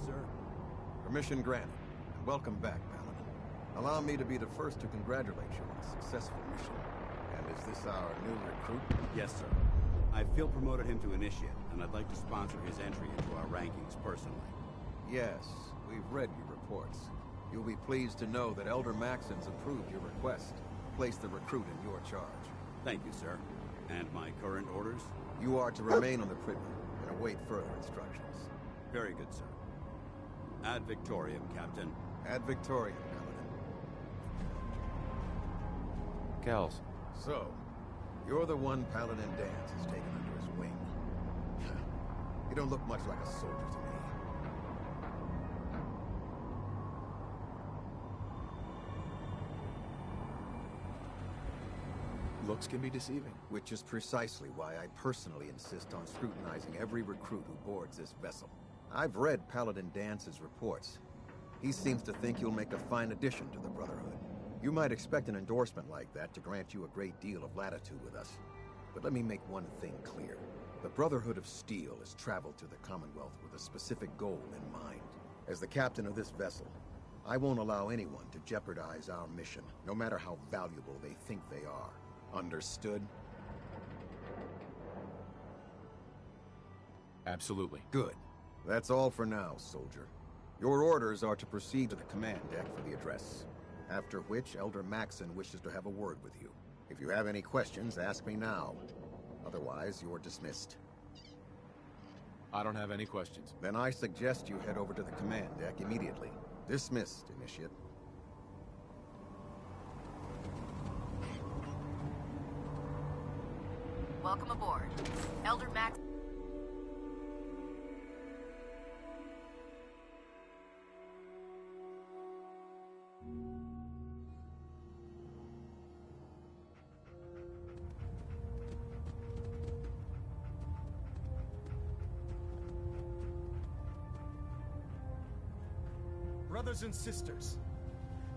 sir. Permission granted. And welcome back, Paladin. Allow me to be the first to congratulate you on a successful mission. And is this our new recruit? Yes, sir. I feel promoted him to Initiate, and I'd like to sponsor his entry into our rankings personally. Yes, we've read your reports. You'll be pleased to know that Elder Maxon's approved your request. Place the recruit in your charge. Thank you, sir. And my current orders? You are to remain on the Prydwen and await further instructions. Very good, sir. Ad Victoriam, Captain. Ad Victoriam, Paladin. Kells. So, you're the one Paladin Danse has taken under his wing. You don't look much like a soldier to me. Looks can be deceiving. Which is precisely why I personally insist on scrutinizing every recruit who boards this vessel. I've read Paladin Dance's reports. He seems to think you'll make a fine addition to the Brotherhood. You might expect an endorsement like that to grant you a great deal of latitude with us. But let me make one thing clear. The Brotherhood of Steel has traveled to the Commonwealth with a specific goal in mind. As the captain of this vessel, I won't allow anyone to jeopardize our mission, no matter how valuable they think they are. Understood? Absolutely. Good. That's all for now, soldier. Your orders are to proceed to the command deck for the address. After which, Elder Maxon wishes to have a word with you. If you have any questions, ask me now. Otherwise, you're dismissed. I don't have any questions. Then I suggest you head over to the command deck immediately. Dismissed, Initiate. Welcome aboard. Elder Max... Brothers and sisters,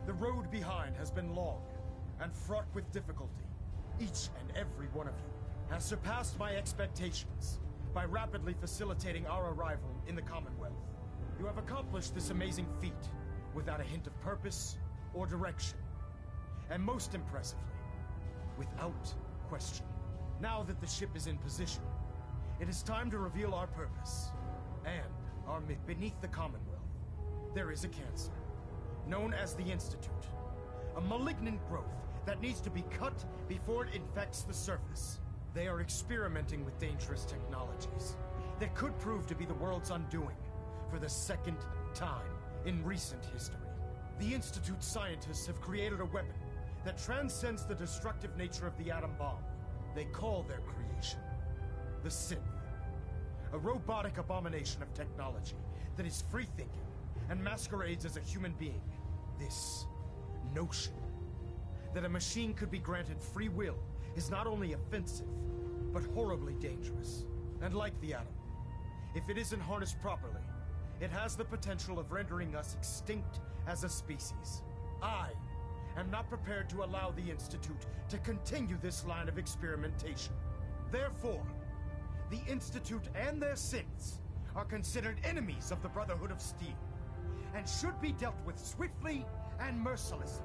the road behind has been long and fraught with difficulty. Each and every one of you has surpassed my expectations by rapidly facilitating our arrival in the Commonwealth. You have accomplished this amazing feat without a hint of purpose or direction. And most impressively, without question. Now that the ship is in position, it is time to reveal our purpose and our mission. Beneath the Commonwealth, there is a cancer, known as the Institute. A malignant growth that needs to be cut before it infects the surface. They are experimenting with dangerous technologies that could prove to be the world's undoing for the second time in recent history. The Institute's scientists have created a weapon that transcends the destructive nature of the atom bomb. They call their creation the Synth, a robotic abomination of technology that is free-thinking and masquerades as a human being. This notion that a machine could be granted free will is not only offensive, but horribly dangerous. And like the atom, if it isn't harnessed properly, it has the potential of rendering us extinct as a species. I am not prepared to allow the Institute to continue this line of experimentation. Therefore, the Institute and their synths are considered enemies of the Brotherhood of Steel, and should be dealt with swiftly and mercilessly.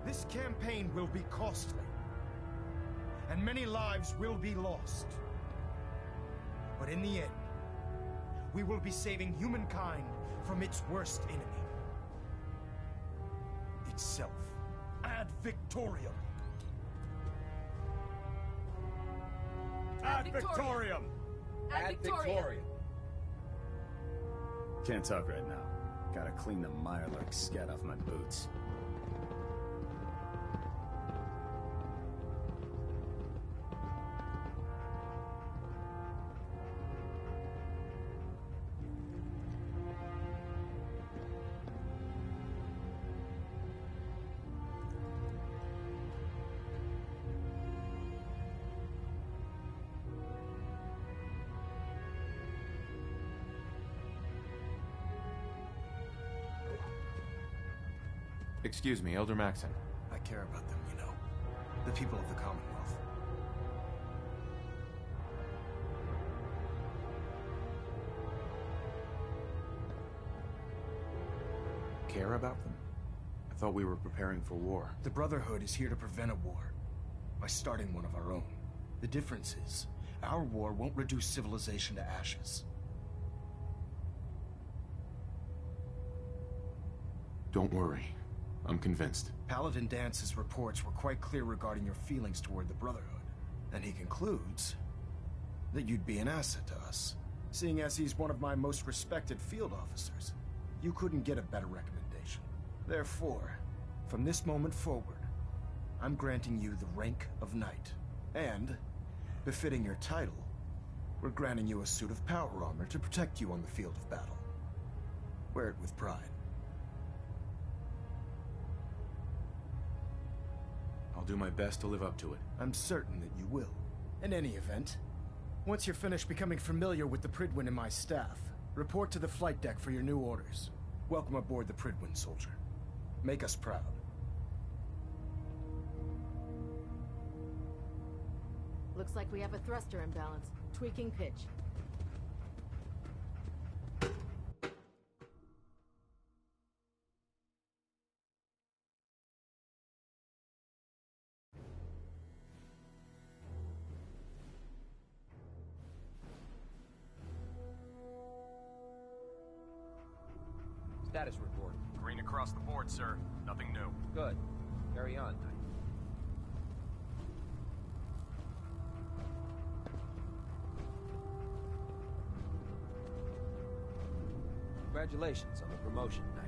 This campaign will be costly, and many lives will be lost. But in the end, we will be saving humankind from its worst enemy. Itself. Ad Victoriam! Ad Victoriam! Ad Victoriam! Can't talk right now. Gotta clean the Mirelurk scat off my boots. Excuse me, Elder Maxon. I care about them, you know. The people of the Commonwealth. care about them? I thought we were preparing for war. The Brotherhood is here to prevent a war by starting one of our own. The difference is, our war won't reduce civilization to ashes. Don't worry. I'm convinced. Paladin Dance's reports were quite clear regarding your feelings toward the Brotherhood. And he concludes that you'd be an asset to us. Seeing as he's one of my most respected field officers, you couldn't get a better recommendation. Therefore, from this moment forward, I'm granting you the rank of Knight. And, befitting your title, we're granting you a suit of power armor to protect you on the field of battle. Wear it with pride. I'll do my best to live up to it. I'm certain that you will. In any event, once you're finished becoming familiar with the Prydwen and my staff, report to the flight deck for your new orders. Welcome aboard the Prydwen, soldier. Make us proud. Looks like we have a thruster imbalance. Tweaking pitch. Status report. Green across the board, sir. Nothing new. Good. Carry on, Knight. Congratulations on the promotion, Knight.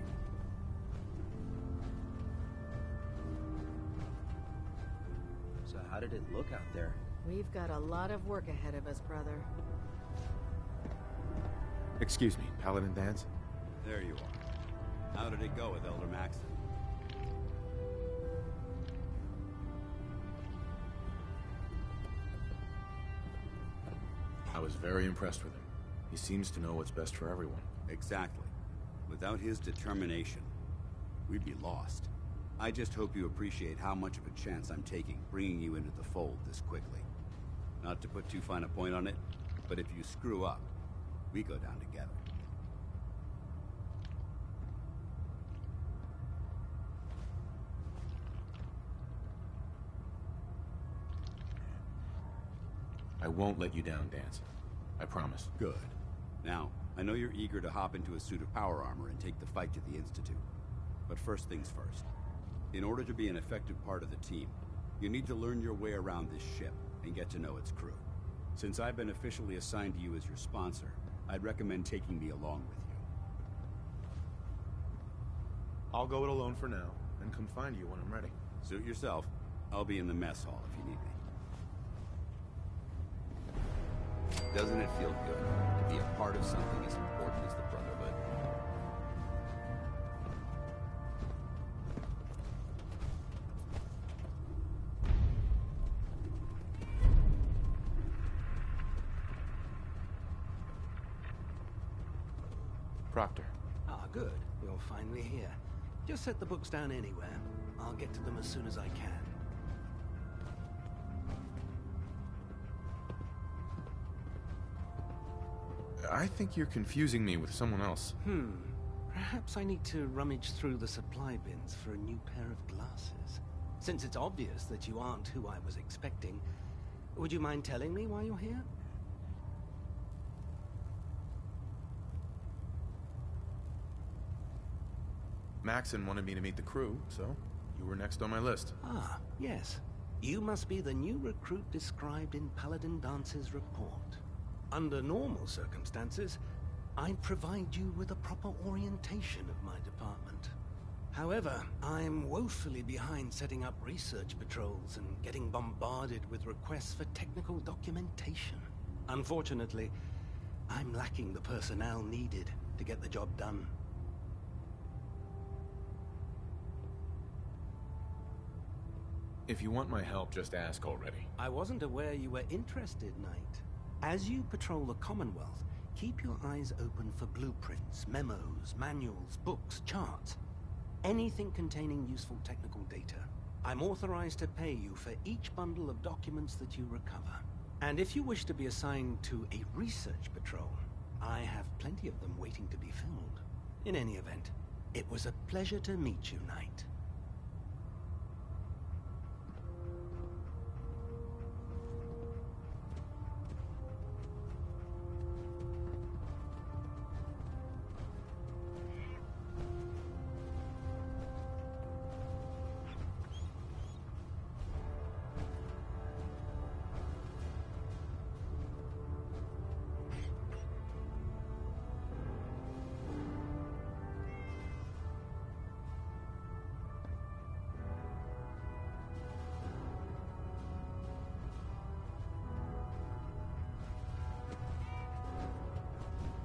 So how did it look out there? We've got a lot of work ahead of us, brother. Excuse me, Paladin Dance? There you are. How did it go with Elder Maxon? I was very impressed with him. He seems to know what's best for everyone. Exactly. Without his determination, we'd be lost. I just hope you appreciate how much of a chance I'm taking bringing you into the fold this quickly. Not to put too fine a point on it, but if you screw up, we go down together. I won't let you down, Dance. I promise. Good. Now, I know you're eager to hop into a suit of power armor and take the fight to the Institute. But first things first. In order to be an effective part of the team, you need to learn your way around this ship and get to know its crew. Since I've been officially assigned to you as your sponsor, I'd recommend taking me along with you. I'll go it alone for now, and come find you when I'm ready. Suit yourself. I'll be in the mess hall if you need me. Doesn't it feel good to be a part of something as important as the Brotherhood? Proctor. Ah, good. You're finally here. Just set the books down anywhere. I'll get to them as soon as I can. I think you're confusing me with someone else. Perhaps I need to rummage through the supply bins for a new pair of glasses. Since it's obvious that you aren't who I was expecting, would you mind telling me why you're here? Maxon wanted me to meet the crew, so you were next on my list. Ah, yes. You must be the new recruit described in Paladin Dance's report. Under normal circumstances, I'd provide you with a proper orientation of my department. However, I'm woefully behind setting up research patrols and getting bombarded with requests for technical documentation. Unfortunately, I'm lacking the personnel needed to get the job done. If you want my help, just ask already. I wasn't aware you were interested, Knight. As you patrol the Commonwealth, keep your eyes open for blueprints, memos, manuals, books, charts. Anything containing useful technical data. I'm authorized to pay you for each bundle of documents that you recover. And if you wish to be assigned to a research patrol, I have plenty of them waiting to be filled. In any event, It was a pleasure to meet you, Knight.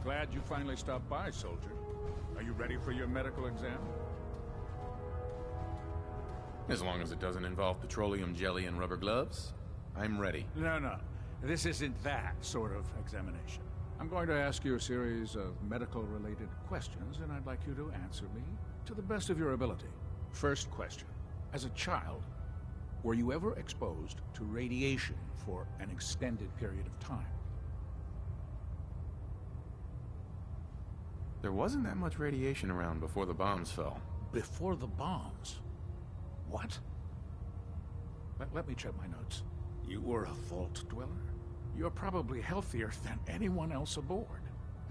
Glad you finally stopped by, soldier. Are you ready for your medical exam? As long as it doesn't involve petroleum jelly and rubber gloves, I'm ready. No. This isn't that sort of examination. I'm going to ask you a series of medical-related questions, and I'd like you to answer me to the best of your ability. First question. As a child, were you ever exposed to radiation for an extended period of time? There wasn't that much radiation around before the bombs fell. Before the bombs? What? Let me check my notes. You were a vault dweller? You're probably healthier than anyone else aboard.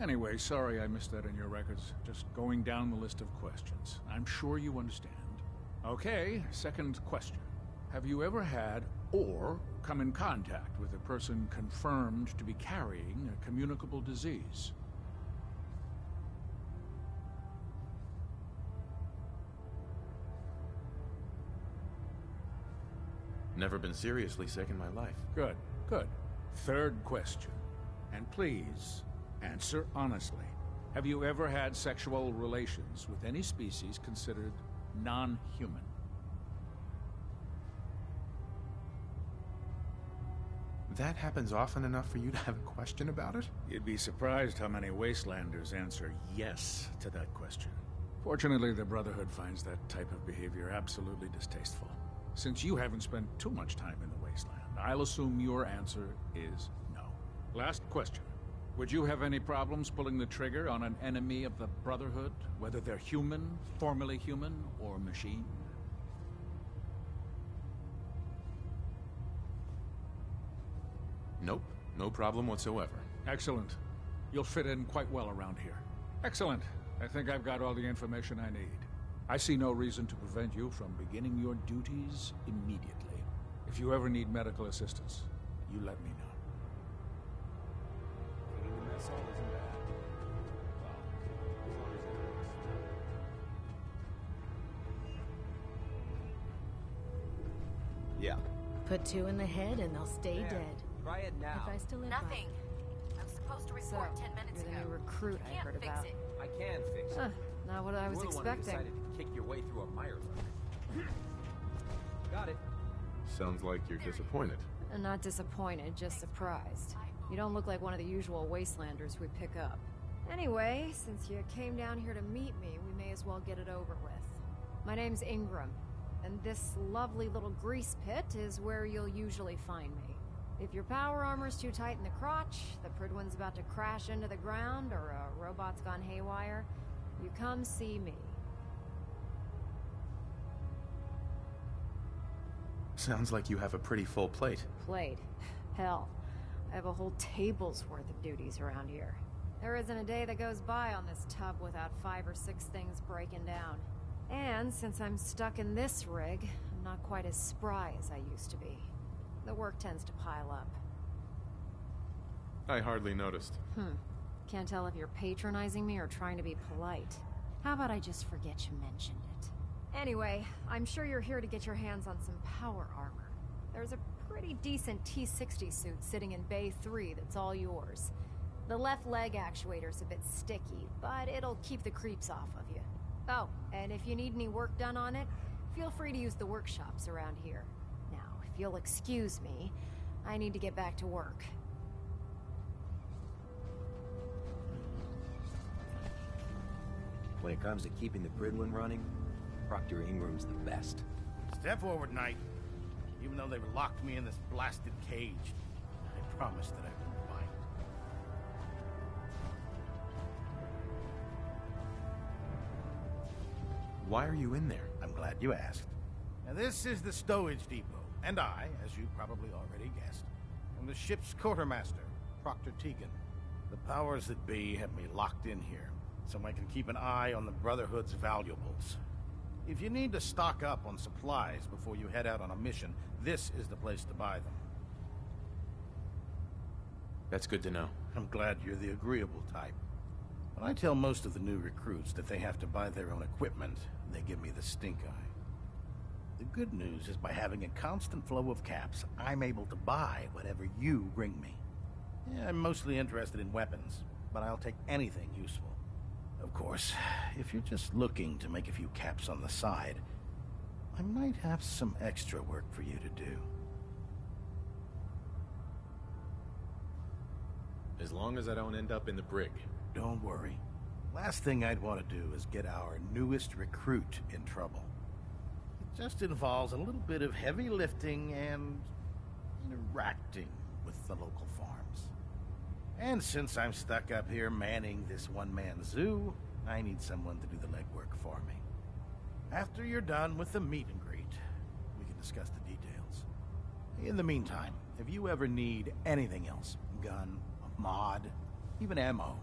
Anyway, sorry I missed that in your records. Just going down the list of questions. I'm sure you understand. Okay, second question. Have you ever had or come in contact with a person confirmed to be carrying a communicable disease? Never been seriously sick in my life. Good. Third question. And please, answer honestly. Have you ever had sexual relations with any species considered non-human? That happens often enough for you to have a question about it? You'd be surprised how many Wastelanders answer yes to that question. Fortunately, the Brotherhood finds that type of behavior absolutely distasteful. Since you haven't spent too much time in the Wasteland, I'll assume your answer is no. Last question. Would you have any problems pulling the trigger on an enemy of the Brotherhood, whether they're human, formerly human, or machine? Nope. No problem whatsoever. Excellent. You'll fit in quite well around here. Excellent. I think I've got all the information I need. I see no reason to prevent you from beginning your duties immediately. If you ever need medical assistance, you let me know. Getting the mess hall isn't bad. Well, as long as it works. Yeah. Put two in the head and they'll stay dead. Try it now. If I still live Nothing. I was supposed to report 10 minutes you're the ago. new recruit I Can't heard fix about. it. I can fix it. Not what I was You're the one who expecting. decided to kick your way through a Mirelurk. Got it. Sounds like you're disappointed. I'm not disappointed, just surprised. You don't look like one of the usual Wastelanders we pick up. Anyway, since you came down here to meet me, we may as well get it over with. My name's Ingram, and this lovely little grease pit is where you'll usually find me. If your power armor's too tight in the crotch, the Prydwen's about to crash into the ground, or a robot's gone haywire, you come see me. Sounds like you have a pretty full plate. Plate? Hell, I have a whole table's worth of duties around here. There isn't a day that goes by on this tub without 5 or 6 things breaking down. And since I'm stuck in this rig, I'm not quite as spry as I used to be. The work tends to pile up. I hardly noticed. Can't tell if you're patronizing me or trying to be polite. How about I just forget you mentioned it? Anyway, I'm sure you're here to get your hands on some power armor. There's a pretty decent T-60 suit sitting in Bay 3 that's all yours. The left leg actuator's a bit sticky, but it'll keep the creeps off of you. Oh, and if you need any work done on it, feel free to use the workshops around here. Now, if you'll excuse me, I need to get back to work. When it comes to keeping the Prydwen running, Proctor Ingram's the best. Step forward, Knight. Even though they've locked me in this blasted cage, I promised that I wouldn't bite. Why are you in there? I'm glad you asked. Now, this is the stowage depot, and I, as you probably already guessed, am the ship's quartermaster, Proctor Tegan. The powers that be have me locked in here, so I can keep an eye on the Brotherhood's valuables. If you need to stock up on supplies before you head out on a mission, this is the place to buy them. That's good to know. I'm glad you're the agreeable type. When I tell most of the new recruits that they have to buy their own equipment, they give me the stink eye. The good news is by having a constant flow of caps, I'm able to buy whatever you bring me. Yeah, I'm mostly interested in weapons, but I'll take anything useful. Of course, if you're just looking to make a few caps on the side, I might have some extra work for you to do. As long as I don't end up in the brig. Don't worry. Last thing I'd want to do is get our newest recruit in trouble. It just involves a little bit of heavy lifting and interacting with the local farms. And since I'm stuck up here manning this one-man zoo, I need someone to do the legwork for me. After you're done with the meet and greet, we can discuss the details. In the meantime, if you ever need anything else, gun, a mod, even ammo,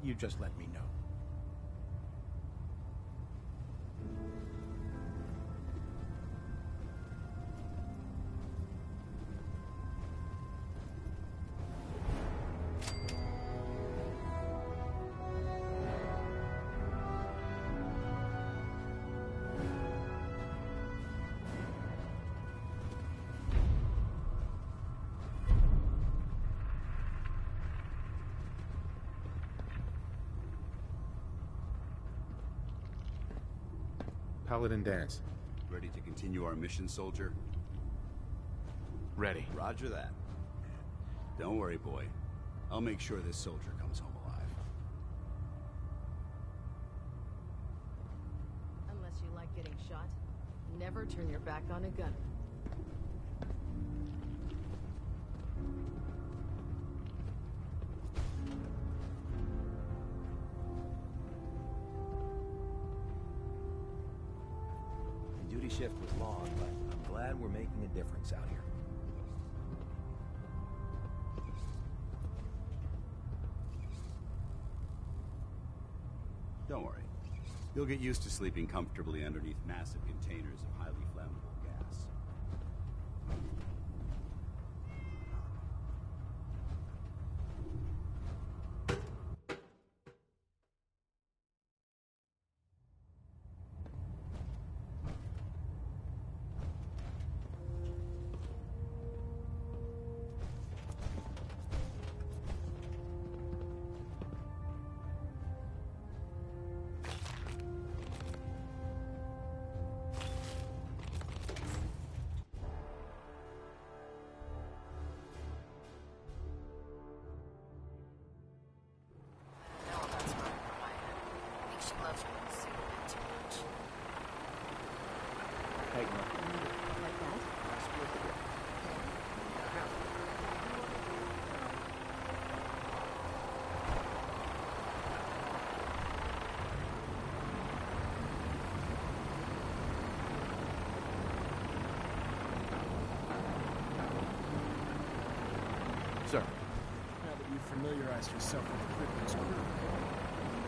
you just let me know. Paladin Danse. Ready to continue our mission, soldier? Ready. Roger that. Don't worry, boy. I'll make sure this soldier comes home alive. Unless you like getting shot, never turn your back on a gunner. The duty shift was long, but I'm glad we're making a difference out here. Don't worry. You'll get used to sleeping comfortably underneath massive containers of highly flammable gas. Sir. Now that you've familiarized yourself with the Crippler's crew,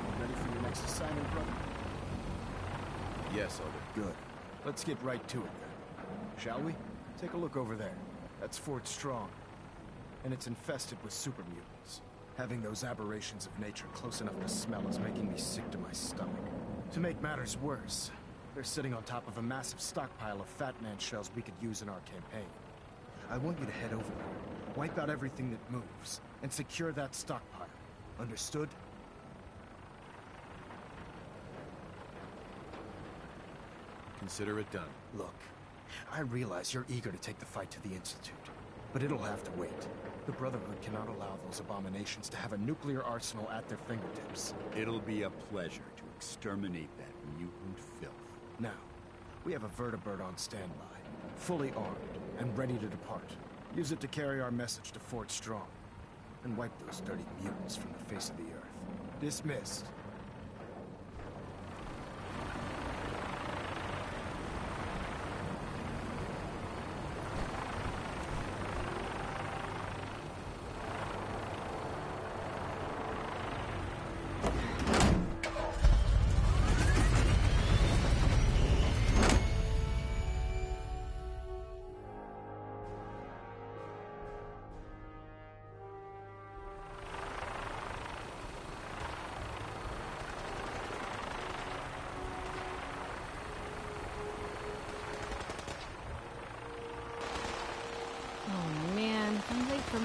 you ready for your next assignment, brother? Yes, Elder. Good. Let's get right to it then. Shall we? Take a look over there. That's Fort Strong. And it's infested with super mutants. Having those aberrations of nature close enough to smell is making me sick to my stomach. To make matters worse, they're sitting on top of a massive stockpile of Fat Man shells we could use in our campaign. I want you to head over there, wipe out everything that moves, and secure that stockpile. Understood? Consider it done. Look, I realize you're eager to take the fight to the Institute, but it'll have to wait. The Brotherhood cannot allow those abominations to have a nuclear arsenal at their fingertips. It'll be a pleasure to exterminate that mutant filth. Now, we have a vertibird on standby, fully armed and ready to depart. Use it to carry our message to Fort Strong, and wipe those dirty mutants from the face of the earth. Dismissed.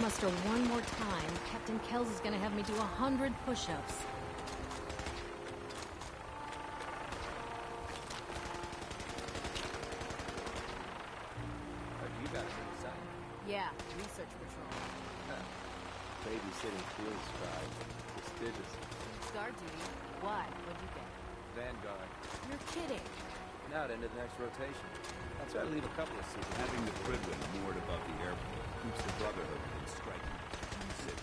muster one more time, Captain Kells is gonna have me do 100 push-ups. You got us inside. Yeah, research patrol. Babysitting field scribe. Prestigious. Guard duty. Why? What'd you get? Vanguard. You're kidding. Now into the next rotation. I'll try to leave a couple of super. Having the Prydwen moored above the airport keeps the Brotherhood from striking too sick.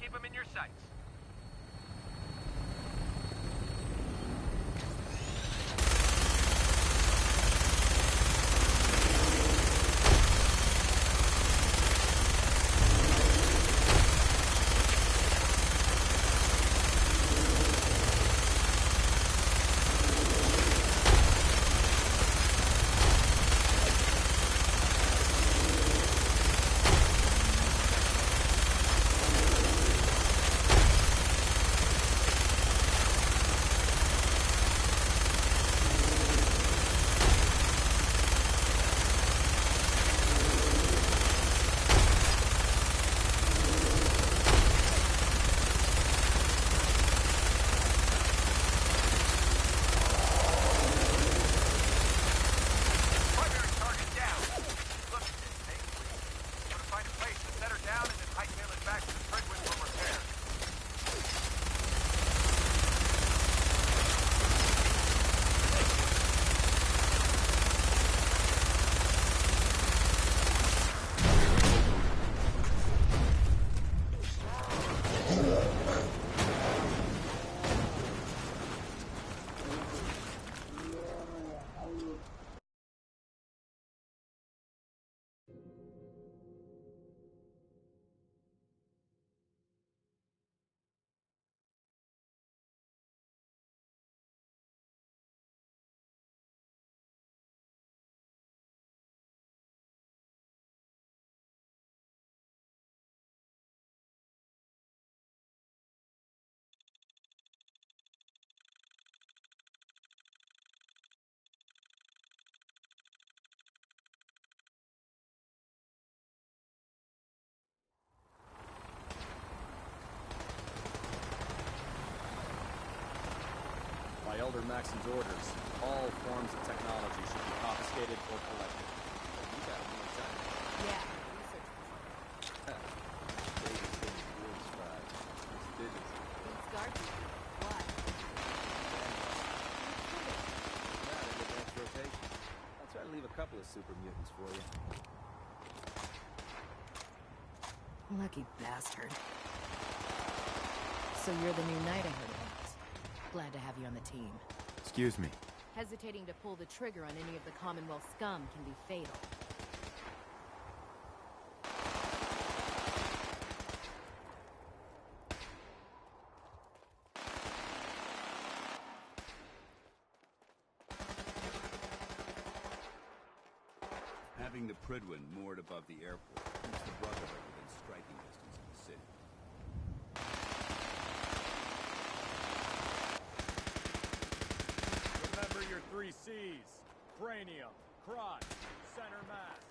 Keep them in your sights. By Elder Maxon's orders, all forms of technology should be confiscated or collected. You got me inside. Yeah, research patrol. Babysitting field scribe. Prestigious. It's guard duty. Why? Now into the next rotation. I'll try to leave a couple of super mutants for you. Lucky bastard. So you're the new knight I heard about. Glad to have you on the team. Excuse me. Hesitating to pull the trigger on any of the Commonwealth scum can be fatal. Having the Prydwen moored above the airport keeps the Brotherhood within striking distance of the city. Remember your 3 C's. Cranium, crotch, center mass.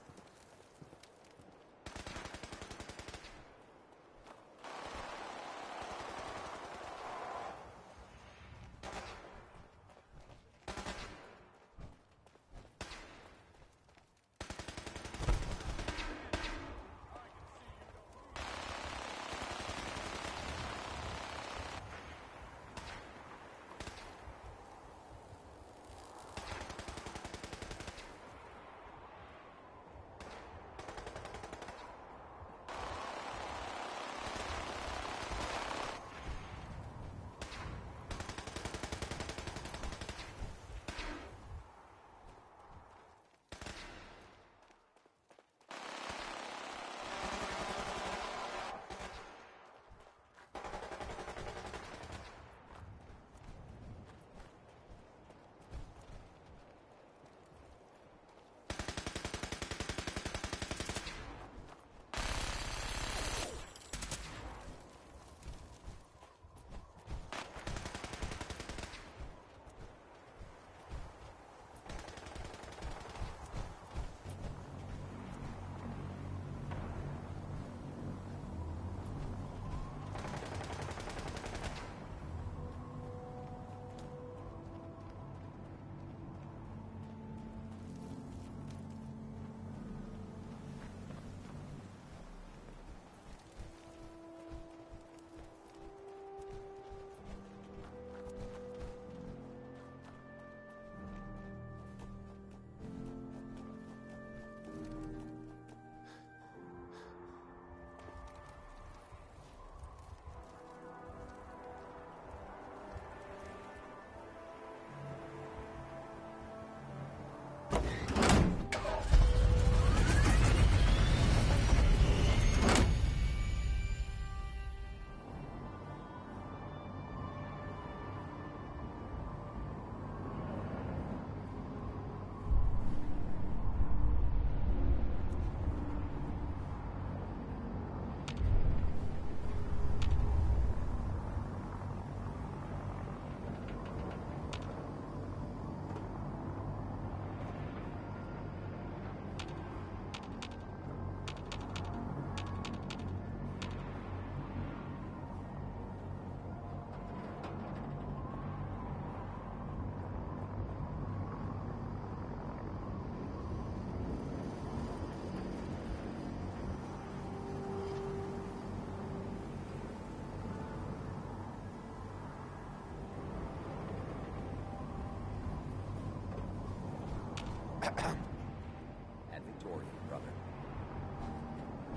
Ad Victoriam, brother.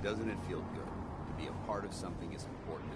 Doesn't it feel good to be a part of something as important